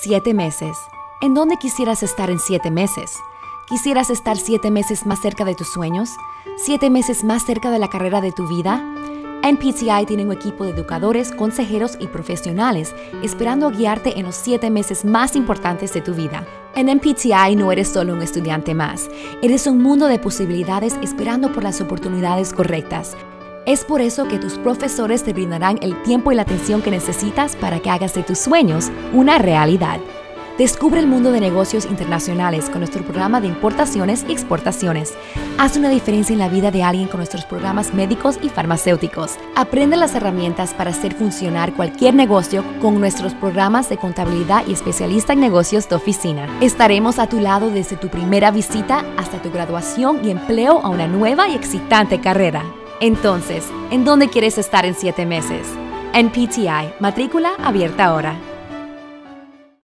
7 meses. ¿En dónde quisieras estar en 7 meses? ¿Quisieras estar 7 meses más cerca de tus sueños? ¿7 meses más cerca de la carrera de tu vida? NPTI tiene un equipo de educadores, consejeros y profesionales esperando a guiarte en los 7 meses más importantes de tu vida. En NPTI no eres solo un estudiante más, eres un mundo de posibilidades esperando por las oportunidades correctas. Es por eso que tus profesores te brindarán el tiempo y la atención que necesitas para que hagas de tus sueños una realidad. Descubre el mundo de negocios internacionales con nuestro programa de importaciones y exportaciones. Haz una diferencia en la vida de alguien con nuestros programas médicos y farmacéuticos. Aprende las herramientas para hacer funcionar cualquier negocio con nuestros programas de contabilidad y especialista en negocios de oficina. Estaremos a tu lado desde tu primera visita hasta tu graduación y empleo a una nueva y excitante carrera. Entonces, ¿en dónde quieres estar en 7 meses? NPTI, matrícula abierta ahora.